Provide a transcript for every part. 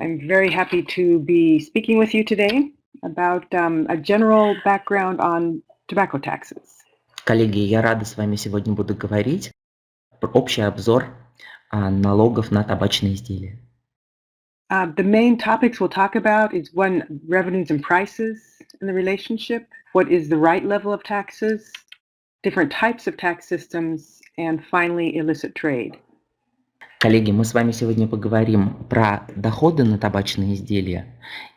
I'm very happy to be speaking with you today about a general background on tobacco taxes. Коллеги, я рада с вами сегодня буду говорить про общий обзор налогов на табачные изделия. The main topics we'll talk about is one, revenues and prices in the relationship, what is the right level of taxes, different types of tax systems, and finally, illicit trade. Коллеги, мы с вами сегодня поговорим про доходы на табачные изделия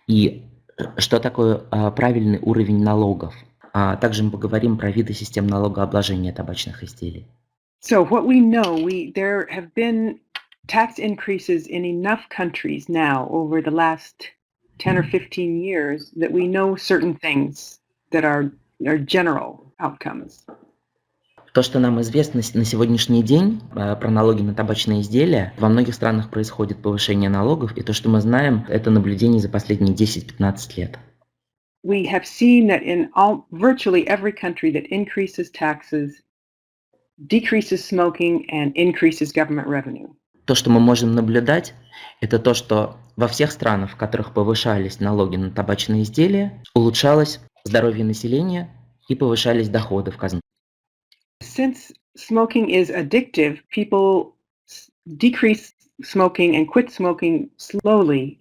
и что такое правильный уровень налогов. Также мы поговорим про виды систем налогообложения табачных изделий. So what we know, there have been tax increases in enough countries now over the last 10 or 15 years that we know certain things that are general outcomes. То, что нам известно на сегодняшний день про налоги на табачные изделия, во многих странах происходит повышение налогов, и то, что мы знаем, это наблюдение за последние 10-15 лет. We have seen that in virtually every country that increases taxes, decreases smoking, and increases government revenue. То, что мы можем наблюдать, это то, что во всех странах, в которых повышались налоги на табачные изделия, улучшалось здоровье населения и повышались доходы в казну. Since smoking is addictive, people decrease smoking and quit smoking slowly.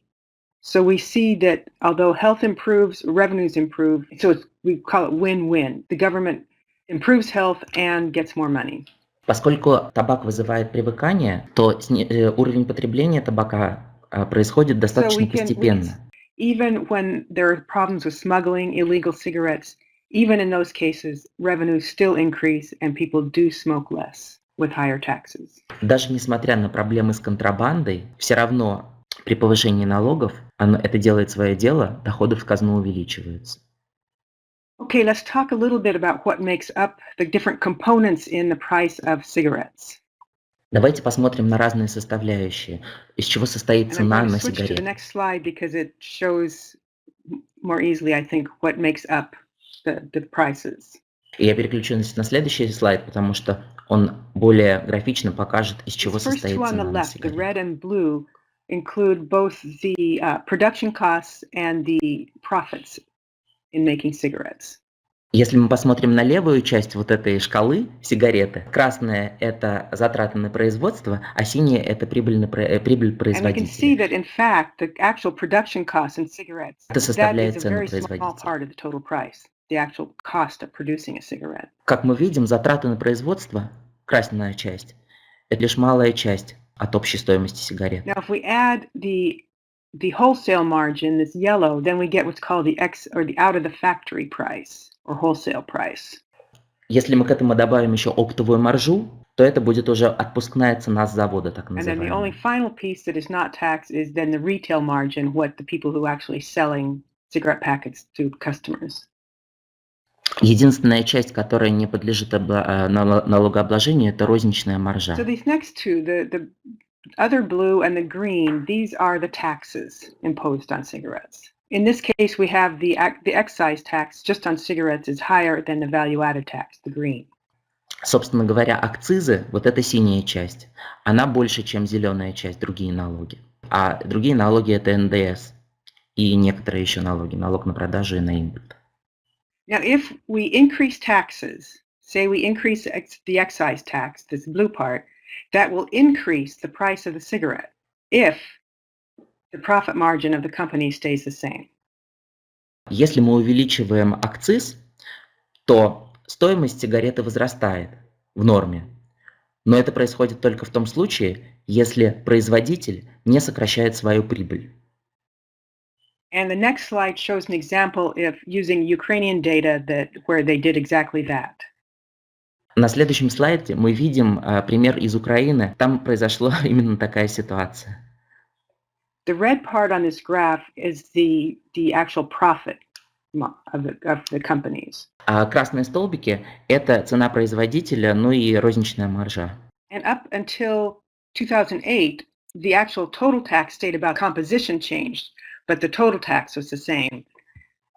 So we see that although health improves, revenues improve. So we call it win-win. The government improves health and gets more money. Поскольку табак вызывает привыкание, то уровень потребления табака происходит достаточно постепенно. Even when there are problems with smuggling illegal cigarettes, even in those cases, revenues still increase and people do smoke less with higher taxes. Даже несмотря на проблемы с контрабандой, все равно при повышении налогов это делает свое дело, доходы в казну увеличиваются. Okay, let's talk a little bit about what makes up the different components in the price of cigarettes. Давайте посмотрим на разные составляющие, из чего состоит цена на сигареты. The next slide because it shows more easily, I think, what makes up the prices. Я переключу на следующий слайд, потому что он более графично покажет, из чего состоит цена на сигареты. The red and blue include both the production costs and the profits in making cigarettes. Если мы посмотрим на левую часть вот этой шкалы сигареты, красная – это затраты на производство, а синяя – это прибыль производителя. Это составляет цену производителя. Как мы видим, затраты на производство, красная часть, это лишь малая часть от общей стоимости сигарет. Now, if we add the wholesale margin, this yellow, then we get what's called the out of the factory price or wholesale price. Если мы к этому добавим еще оптовую маржу, то это будет уже отпускная цена с завода, так называемая. And then the only final piece that is not taxed is then the retail margin, what the people who are actually selling cigarette packets to customers. Единственная часть, которая не подлежит налогообложению, это розничная маржа. So these next two, the other blue and the green, these are the taxes imposed on cigarettes. In this case, we have the excise tax just on cigarettes is higher than the value-added tax, the green. Собственно говоря, акцизы, вот эта синяя часть, она больше, чем зеленая часть, другие налоги. А другие налоги это НДС и некоторые еще налоги, налог на продажу и на импорт. Now, if we increase taxes, say we increase the excise tax, this blue part, that will increase the price of the cigarette if the profit margin of the company stays the same. Если мы увеличиваем акциз, то стоимость сигареты возрастает в норме. Но это происходит только в том случае, если производитель не сокращает свою прибыль. And the next slide shows an example of using Ukrainian data where they did exactly that. На следующем слайде мы видим пример из Украины. Там произошла именно такая ситуация. The red part on this graph is the actual profit of the companies. А красные столбики – это цена производителя, ну и розничная маржа. And up until 2008, the actual total tax stayed about composition changed, but the total tax was the same.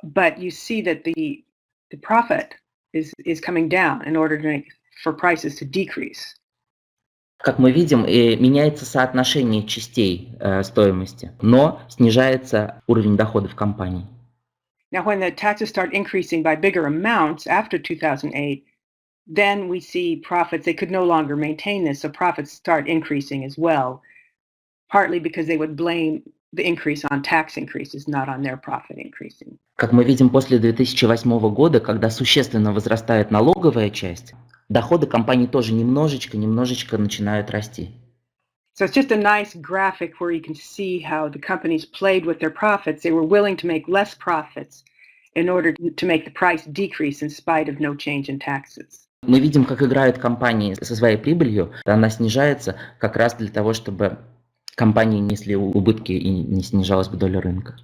But you see that the profit is coming down in order for prices to decrease. Как мы видим, меняется соотношение частей стоимости, но снижается уровень доходов компаний. Now, when the taxes start increasing by bigger amounts after 2008, then we see profits. They could no longer maintain this, so profits start increasing as well, partly because they would blame the increase on tax increases, not on their profit increasing. Как мы видим, после 2008 года, когда существенно возрастает налоговая часть, доходы компаний тоже немножечко начинают расти. So it's just a nice graphic where you can see how the companies played with their profits. They were willing to make less profits in order to make the price decrease in spite of no change in taxes. Мы видим, как играют компании со своей прибылью, она снижается как раз для того, чтобы компании несли убытки и не снижалась бы доля рынка.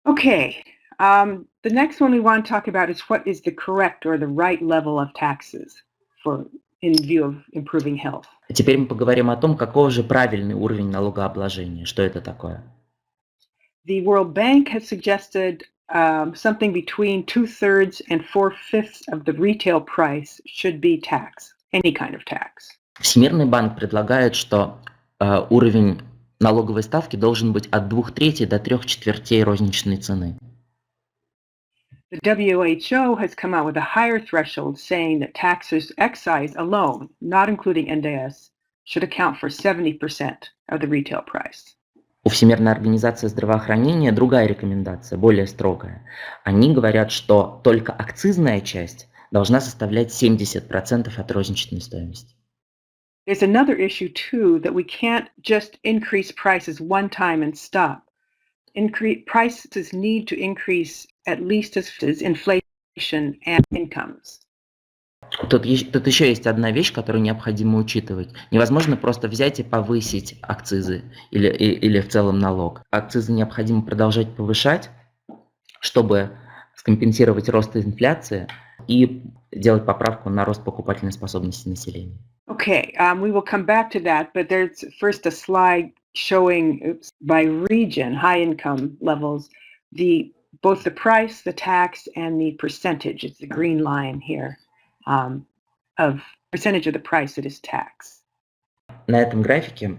Okay, the next one we want to talk about is what is the correct or the right level of taxes in view of improving health. Теперь мы поговорим о том, какого же правильный уровень налогообложения, что это такое. The World Bank has suggested something between 2/3 and 4/5 of the retail price should be tax, any kind of tax. Всемирный банк предлагает, что уровень налоговой ставки должен быть от 2/3 до 3/4 розничной цены. The WHO has come out with a higher threshold saying that taxes excise alone, not including NDS, should account for 70% of the retail price. У Всемирной организации здравоохранения другая рекомендация, более строгая. Они говорят, что только акцизная часть должна составлять 70% от розничной стоимости. There's another issue too, that we can't just increase prices one time and stop. Prices need to increase at least as inflation and incomes. Тут еще есть одна вещь, которую необходимо учитывать. Невозможно просто взять и повысить акцизы или в целом налог. Акцизы необходимо продолжать повышать, чтобы скомпенсировать рост инфляции и делать поправку на рост покупательной способности населения. Okay, we will come back to that, but there's first a slide showing by region, high income levels, both the price, the tax, and the percentage. It's the green line here of percentage of the price that is taxed. На этом графике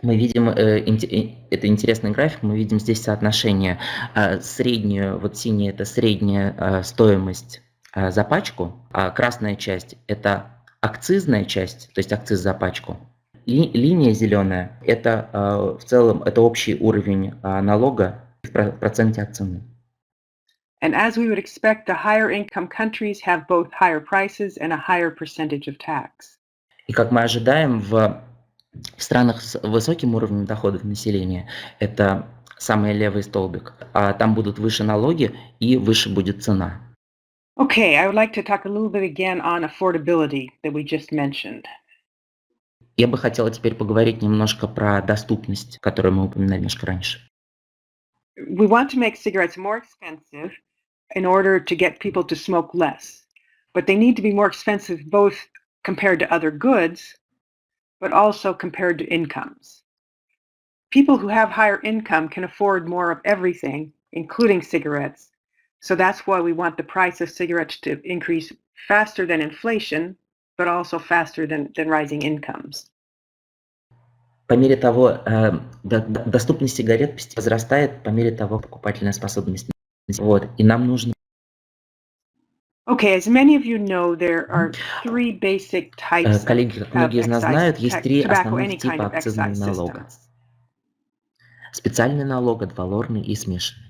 мы видим, это интересный график, мы видим здесь соотношение среднюю, вот синяя это средняя стоимость за пачку, а красная часть это акцизная часть, то есть акциз за пачку. Линия зеленая это в целом это общий уровень налога в проценте от цены. And as we would expect, the higher income countries have both higher prices and a higher percentage of tax. И как мы ожидаем, в странах с высоким уровнем доходов населения, это самый левый столбик, там будут выше налоги и выше будет цена. Okay, I would like to talk a little bit again on affordability that we just mentioned. Я бы хотела теперь поговорить немножко про доступность, которую мы упоминали немножко раньше. We want to make cigarettes more expensive in order to get people to smoke less, but they need to be more expensive both compared to other goods, but also compared to incomes. People who have higher income can afford more of everything, including cigarettes. So that's why we want the price of cigarettes to increase faster than inflation, but also faster than rising incomes. По мере того, доступность сигарет возрастает, по мере того, покупательная способность. Вот, и нам нужно... Okay, as many of you know, there are three basic types Коллеги, как многие из нас знают, есть три tobacco, основных any kind типа of акцизного excise налога. system. Специальный налог, адвалорный и смешанный.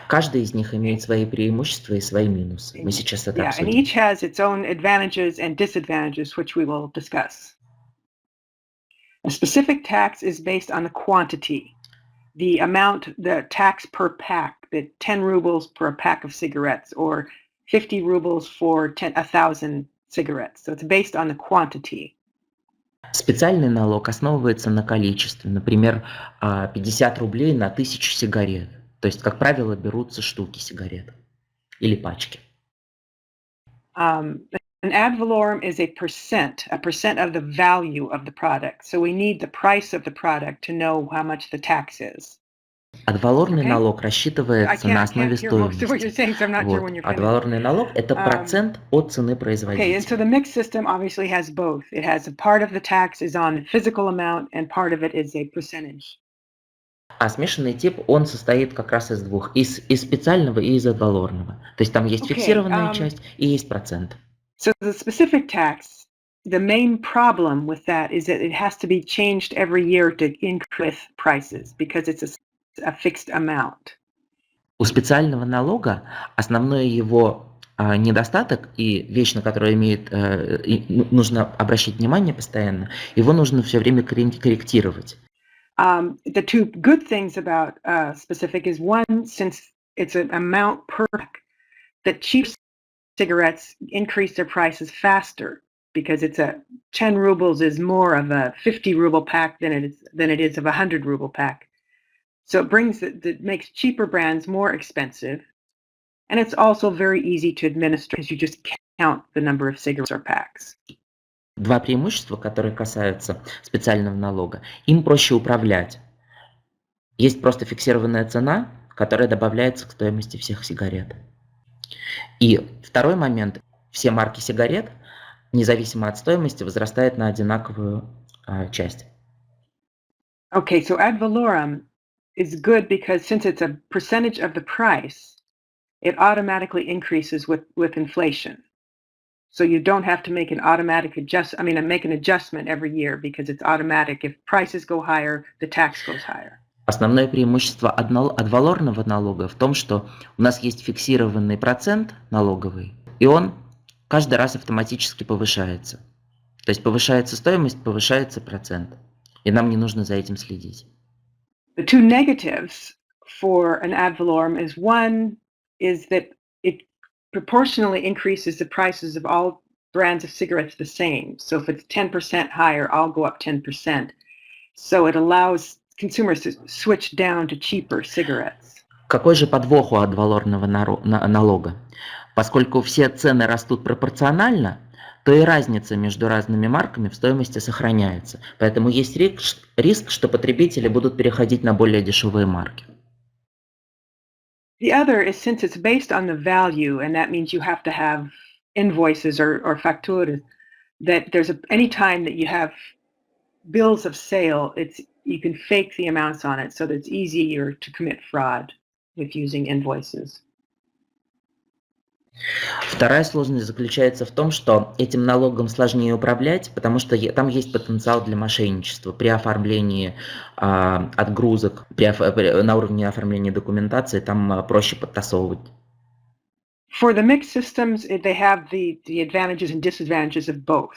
Каждый из них имеет свои преимущества и свои минусы. Мы сейчас это And обсудим. each has its own advantages and disadvantages, which we will discuss. A specific tax is based on the quantity, the amount, the tax per pack, the 10 rubles per pack of cigarettes, or 50 rubles for 1,000 cigarettes. So it's based on the quantity. Специальный налог основывается на количестве. Например, 50 рублей на 1000 сигарет. То есть, как правило, берутся штуки сигарет или пачки. An ad valorem is a percent of the value of the product. So we need the price of the product to know how much the tax is. Адвалорный Okay? налог I рассчитывается на can't I основе can't hear most of what you're стоимости. saying, so I'm not sure when Вот. you're finished. Адвалорный налог– это Um, процент от цены okay, and so the производителя. mixed system obviously has both. It has a part of the tax is on the physical amount, and part of it is a percentage. А смешанный тип, он состоит как раз из двух, из специального и из адвалорного. То есть там есть Okay, фиксированная часть и есть процент. so the specific tax, the main problem with that is that it has to be changed every year to increase prices because it's a fixed amount. У специального налога основной его недостаток и вещь, на которую нужно обращать внимание постоянно, его нужно все время корректировать. The two good things about specific is one, since it's an amount per pack, that cheap cigarettes increase their prices faster because it's 10 rubles is more of a 50 ruble pack than it is of a 100 ruble pack. So it makes cheaper brands more expensive, and it's also very easy to administer because you just count the number of cigarettes or packs. Два преимущества, которые касаются специального налога, им проще управлять. Есть просто фиксированная цена, которая добавляется к стоимости всех сигарет. И второй момент, все марки сигарет, независимо от стоимости, возрастают на одинаковую часть. Okay, so ad valorem is good because since it's a percentage of the price, it automatically increases with inflation. So you don't have to make an adjustment every year because it's automatic. If prices go higher, the tax goes higher. Основное преимущество адвалорного налога в том, что у нас есть фиксированный процент налоговый, и он каждый раз автоматически повышается. То есть повышается стоимость, повышается процент. И нам не нужно за этим следить. The two negatives for an ad valorem is one is that it proportionally increases the prices of all brands of cigarettes the same. So if it's 10% higher, I'll go up 10%. So it allows consumers to switch down to cheaper cigarettes. Какой же подвох у адвалорного налога? Поскольку все цены растут пропорционально, то и разница между разными марками в стоимости сохраняется. Поэтому есть риск, что потребители будут переходить на более дешевые марки. The other is since it's based on the value, and that means you have to have invoices or facturas, that any time that you have bills of sale, you can fake the amounts on it so that it's easier to commit fraud with using invoices. Вторая сложность заключается в том, что этим налогом сложнее управлять, потому что там есть потенциал для мошенничества при оформлении отгрузок, на уровне оформления документации там проще подтасовывать. For the mixed systems, they have the advantages and disadvantages of both.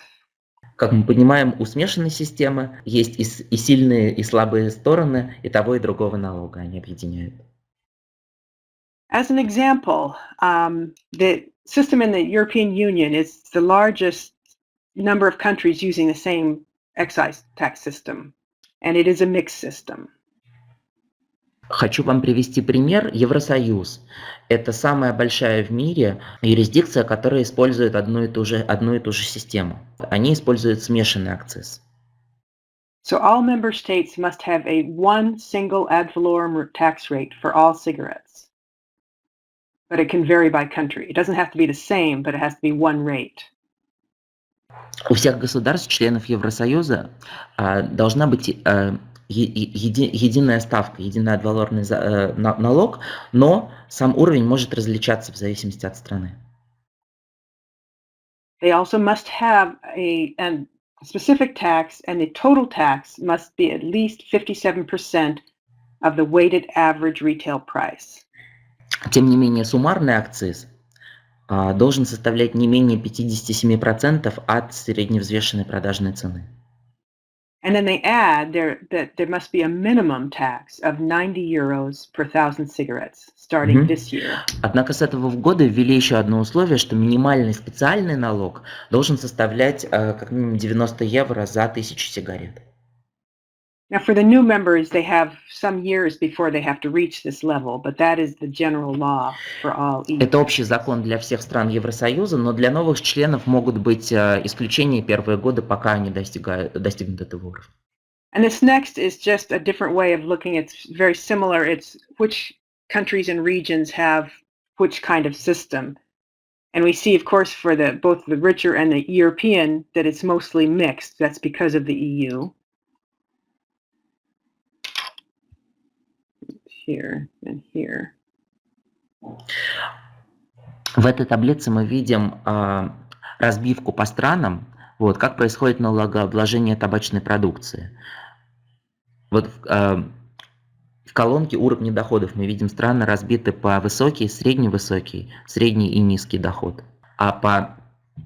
Как мы понимаем, у смешанной системы есть и сильные, и слабые стороны и того, и другого налога, они объединяют. As an example, the system in the European Union is the largest number of countries using the same excise tax system, and it is a mixed system. Хочу вам привести пример. Евросоюз– это самая большая в мире юрисдикция, которая использует одну и ту же систему. Они используют смешанный акциз. So all member states must have one single ad valorem tax rate for all cigarettes. But it can vary by country. It doesn't have to be the same, but it has to be one rate. У всех государств, членов Евросоюза, должна быть единая ставка, единый адвалорный налог, но сам уровень может различаться в зависимости от страны. They also must have a specific tax, and the total tax must be at least 57% of the weighted average retail price. Тем не менее, суммарный акциз должен составлять не менее 57% от средневзвешенной продажной цены. And then they add that there must be a minimum tax of 90 euros per 1,000 cigarettes starting this year. Однако с этого года ввели еще одно условие, что минимальный специальный налог должен составлять как минимум 90 евро за 1000 сигарет. Now, for the new members, they have some years before they have to reach this level, but that is the general law for all EU. Это общий закон для всех стран Евросоюза, но для новых членов могут быть исключения первые годы, пока они достигнут этого уровня. And this next is just a different way of looking. It's very similar. It's which countries and regions have which kind of system. And we see, of course, for both the richer and the European, that it's mostly mixed. That's because of the EU. Here and here. В этой таблице мы видим разбивку по странам, вот, как происходит налогообложение табачной продукции. Вот в колонке уровни доходов мы видим страны разбиты по высокий, средний и низкий доход. А по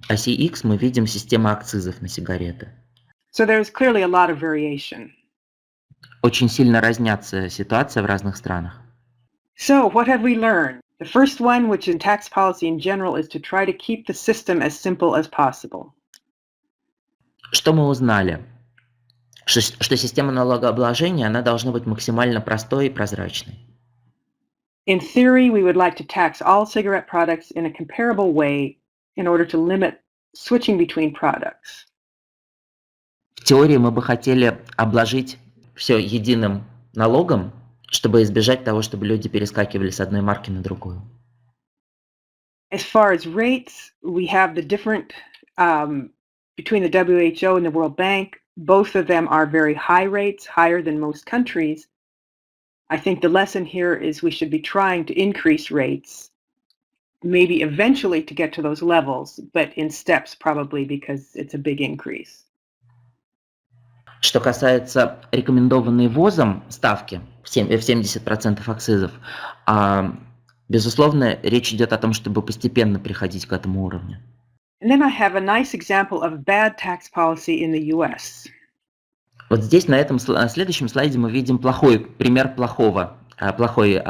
оси X мы видим систему акцизов на сигареты. So there's clearly a lot of variation. Очень сильно разнятся ситуации в разных странах. So what have we learned? The first one, which in tax policy in general, is to try to keep the system as simple as possible. Что мы узнали? Что система налогообложения, она должна быть максимально простой и прозрачной. In theory, we would like to tax all cigarette products in a comparable way in order to limit switching between products. В теории мы бы хотели обложить все единым налогом, чтобы избежать того, чтобы люди перескакивали с одной марки на другую. As far as rates, we have the different between the WHO and the World Bank. Both of them are very high rates, higher than most countries. I think the lesson here is we should be trying to increase rates, maybe eventually to get to those levels, but in steps probably because it's a big increase. Что касается рекомендованной ВОЗом ставки в 70% акцизов, безусловно, речь идет о том, чтобы постепенно приходить к этому уровню. And then I have a nice example of bad tax policy in the US. Вот здесь, на этом следующем слайде, мы видим пример плохой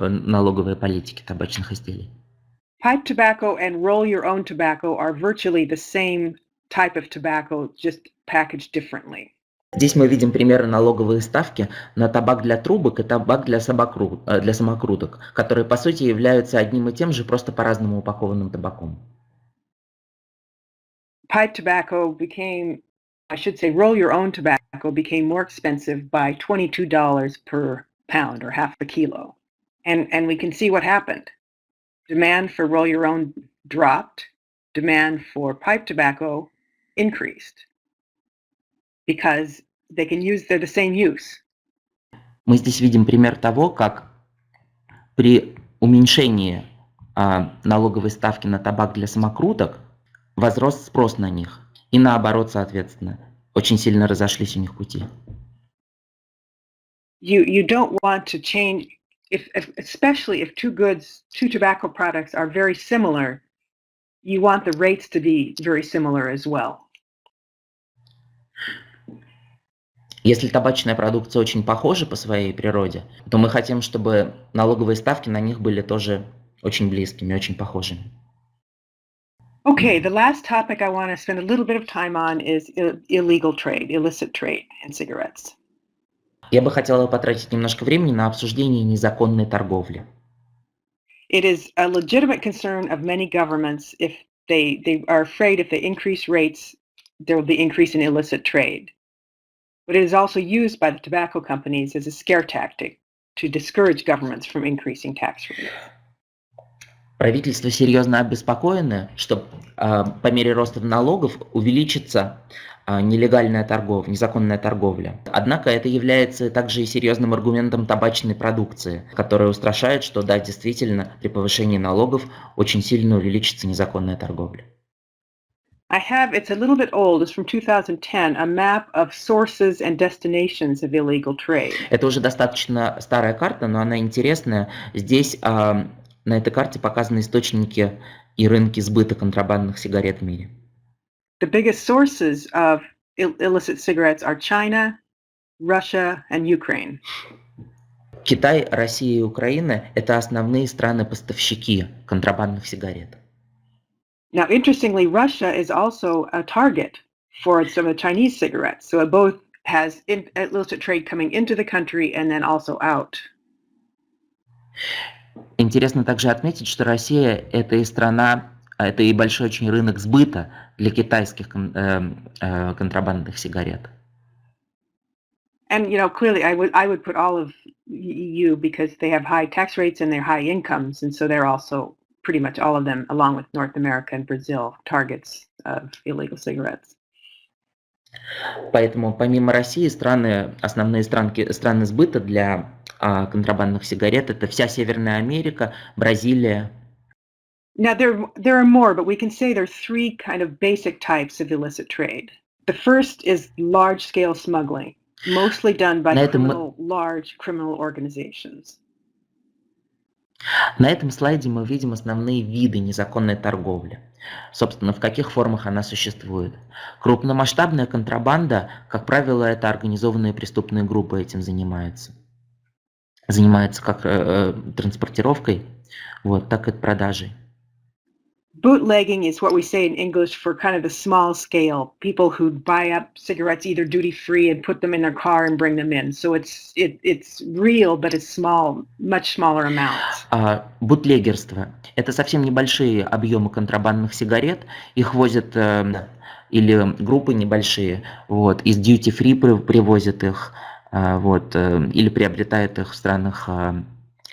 налоговой политики табачных изделий. Pipe tobacco and roll your own tobacco are virtually the same type of tobacco, just packaged differently. Здесь мы видим примеры налоговые ставки на табак для трубок и табак для самокруток, которые по сути являются одним и тем же, просто по-разному упакованным табаком. Pipe tobacco became, I should say, roll your own tobacco became more expensive by $22 per pound or half a kilo. And we can see what happened. Demand for roll your own dropped, demand for pipe tobacco increased because they're the same use. Мы здесь видим пример того, как при уменьшении налоговой ставки на табак для самокруток возрос спрос на них. И наоборот, соответственно, очень сильно разошлись у них пути. You don't want to change, especially if two tobacco products are very similar, you want the rates to be very similar as well. Если табачная продукция очень похожа по своей природе, то мы хотим, чтобы налоговые ставки на них были тоже очень близкими, очень похожими. Okay, the last topic I want to spend a little bit of time on is illegal trade, illicit trade in cigarettes. Я бы хотела потратить немножко времени на обсуждение незаконной торговли. It is a legitimate concern of many governments if they are afraid if they increase rates, there will be increase in illicit trade. But it is also used by the tobacco companies as a scare tactic to discourage governments from increasing tax rates. Правительство серьезно обеспокоено, что по мере роста налогов увеличится незаконная торговля. Однако это является также и серьезным аргументом табачной продукции, которая устрашает, что да, действительно, при повышении налогов очень сильно увеличится незаконная торговля. It's a little bit old, it's from 2010, a map of sources and destinations of illegal trade. Это уже достаточно старая карта, но она интересная. Здесь на этой карте показаны источники и рынки сбыта контрабандных сигарет в мире. The biggest sources of illicit cigarettes are China, Russia, and Ukraine. Китай, Россия и Украина – это основные страны-поставщики контрабандных сигарет. Now, interestingly, Russia is also a target for some of the Chinese cigarettes. So it both has illicit trade coming into the country and then also out. Интересно также отметить, что Россия – это и большой очень рынок сбыта для китайских контрабандных сигарет. And clearly, I would put all of EU because they have high tax rates and they're high incomes, and so they're also pretty much all of them, along with North America and Brazil, targets of illegal cigarettes. Поэтому помимо России основные страны сбыта для контрабандных сигарет — это вся Северная Америка, Бразилия. Now there are more, but we can say there are three kind of basic types of illicit trade. The first is large-scale smuggling, mostly done by large criminal organizations. На этом слайде мы видим основные виды незаконной торговли. Собственно, в каких формах она существует. Крупномасштабная контрабанда, как правило, это организованные преступные группы этим занимаются. Занимаются как транспортировкой, так и продажей. Bootlegging is what we say in English for kind of the small scale, people who buy up cigarettes either duty free and put them in their car and bring them in. So it's real, but it's small, much smaller amounts. Бутлегерство — это совсем небольшие объемы контрабандных сигарет, их возят или группы небольшие, из duty free привозят их, или приобретают их в странах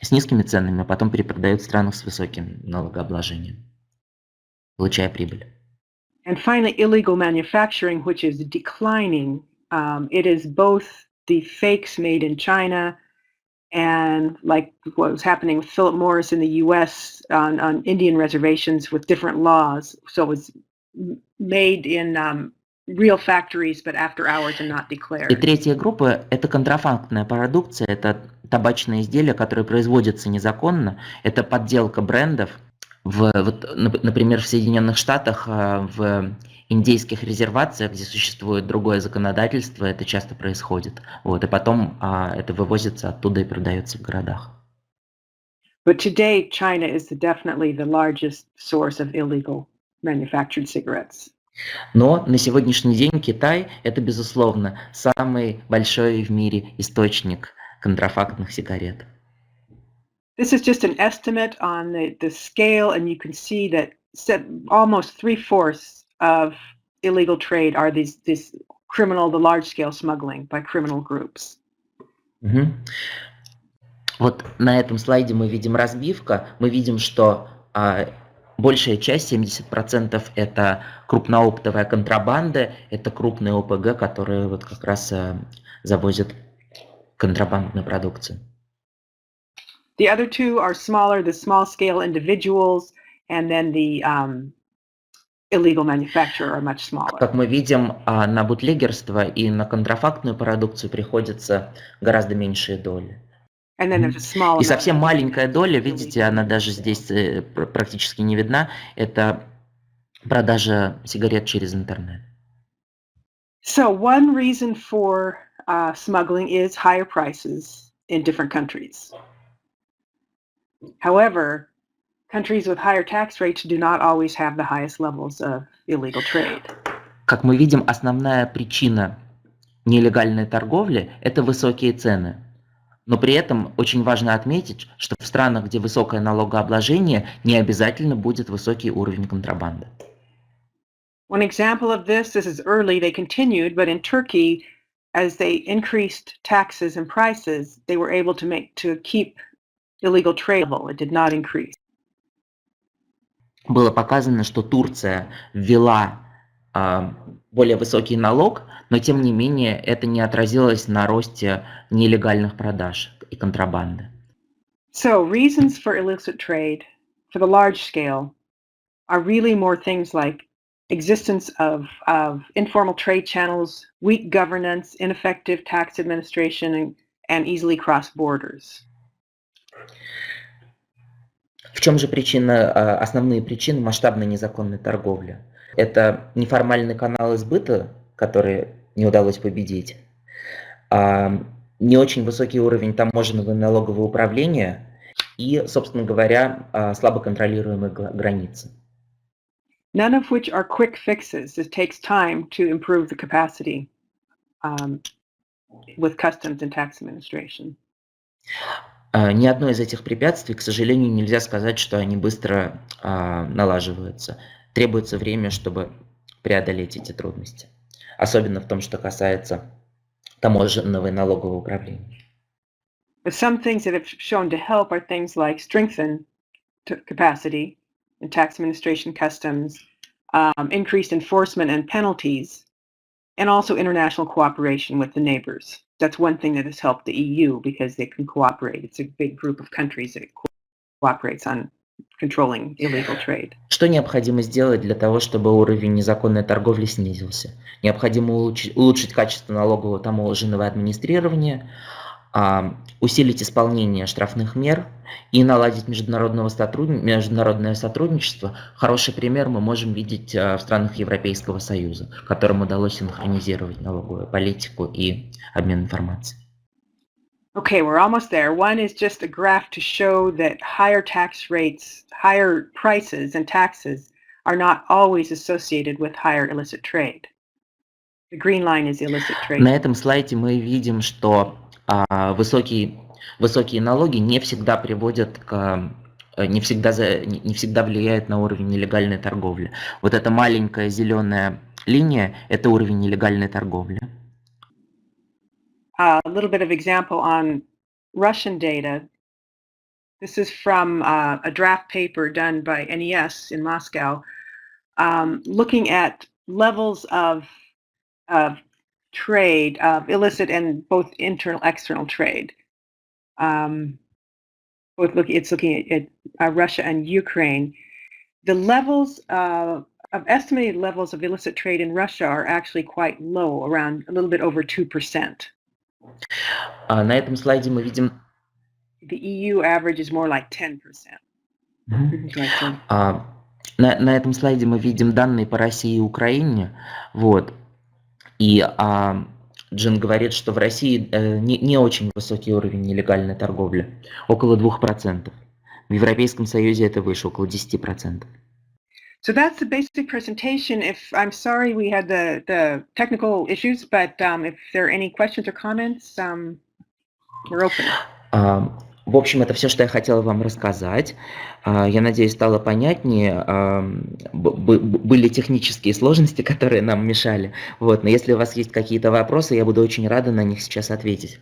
с низкими ценами, а потом перепродают в странах с высоким налогообложением, получая прибыль. And finally, illegal manufacturing, which is declining. It is both the fakes made in China and like what was happening with Philip Morris in the U.S. on Indian reservations with different laws. So it was made in real factories, but after hours and not declared. И третья группа — это контрафактная продукция, это табачные изделия, которые производятся незаконно, это подделка брендов. Например, в Соединенных Штатах, в индейских резервациях, где существует другое законодательство, это часто происходит. И потом это вывозится оттуда и продается в городах. But today, China is definitely the largest source of illegal manufactured cigarettes. Но на сегодняшний день Китай — это, безусловно, самый большой в мире источник контрафактных сигарет. This is just an estimate on the scale, and you can see that almost 3/4 of illegal trade are the large-scale smuggling by criminal groups. На этом слайде мы видим разбивка. Мы видим, что большая часть, 70%, это крупнооптовая контрабанда, это крупные ОПГ, которые как раз завозят контрабандную продукцию. The other two are smaller, the small-scale individuals, and then the illegal manufacturer are much smaller. Как мы видим, на бутлегерство и на контрафактную продукцию приходится гораздо меньшие доли. And then there's a small И совсем маленькая доля, видите, она даже здесь практически не видна, это продажа сигарет через интернет. So one reason for smuggling is higher prices in different countries. However, countries with higher tax rates do not always have the highest levels of illegal trade. Как мы видим, основная причина нелегальной торговли – это высокие цены. Но при этом очень важно отметить, что в странах, где высокое налогообложение, не обязательно будет высокий уровень контрабанды. One example of this is early, they continued, but in Turkey, as they increased taxes and prices, they were able to keep illegal trade level. It did not increase. Было показано, что Турция ввела более высокий налог, но тем не менее это не отразилось на росте нелегальных продаж и контрабанды. So reasons for illicit trade for the large scale are really more things like existence of informal trade channels, weak governance, ineffective tax administration, and easily cross borders. В чем же основные причины масштабной незаконной торговли? Это неформальный канал сбыта, который не удалось победить, не очень высокий уровень таможенного и налогового управления и, собственно говоря, слабо контролируемые границы. None of which are quick fixes. It takes time to improve the capacity with customs and tax administration. Ни одно из этих препятствий, к сожалению, нельзя сказать, что они быстро налаживаются. Требуется время, чтобы преодолеть эти трудности. Особенно в том, что касается таможенного и налогового управления. But some things that have shown to help are things like strengthen capacity in tax administration, customs, increased enforcement and penalties, and also international cooperation with the neighbors. That's one thing that has helped the EU because they can cooperate. It's a big group of countries that cooperates on controlling illegal trade. Что необходимо сделать для того, чтобы уровень незаконной торговли снизился? Необходимо улучшить качество налогового таможенного администрирования, усилить исполнение штрафных мер и наладить международное сотрудничество. Хороший пример мы можем видеть в странах Европейского Союза, которым удалось синхронизировать налоговую политику и обмен информацией. Okay, we're almost there. One is just a graph to show that higher tax rates, higher prices and taxes are not always associated with higher illicit trade. The green line is illicit trade. На этом слайде мы видим, что высокие налоги не всегда приводят не всегда влияют на уровень нелегальной торговли. Вот эта маленькая зеленая линия – это уровень нелегальной торговли. A little bit of example on Russian data. This is from a draft paper done by NES in Moscow, looking at levels of trade, of illicit and both internal, external trade. It's looking at Russia and Ukraine. The levels of estimated levels of illicit trade in Russia are actually quite low, around a little bit over 2%. На этом слайде мы видим. The EU average is more like 10%. На этом слайде мы видим данные по России и Украине. Вот. И Джин говорит, что в России не очень высокий уровень нелегальной торговли, около 2%. В Европейском Союзе это выше, около 10%. So that's the basic presentation. I'm sorry we had the technical issues, but if there are any questions or comments, we're open. В общем, это все, что я хотела вам рассказать. Я надеюсь, стало понятнее. Были технические сложности, которые нам мешали. Вот. Но если у вас есть какие-то вопросы, я буду очень рада на них сейчас ответить.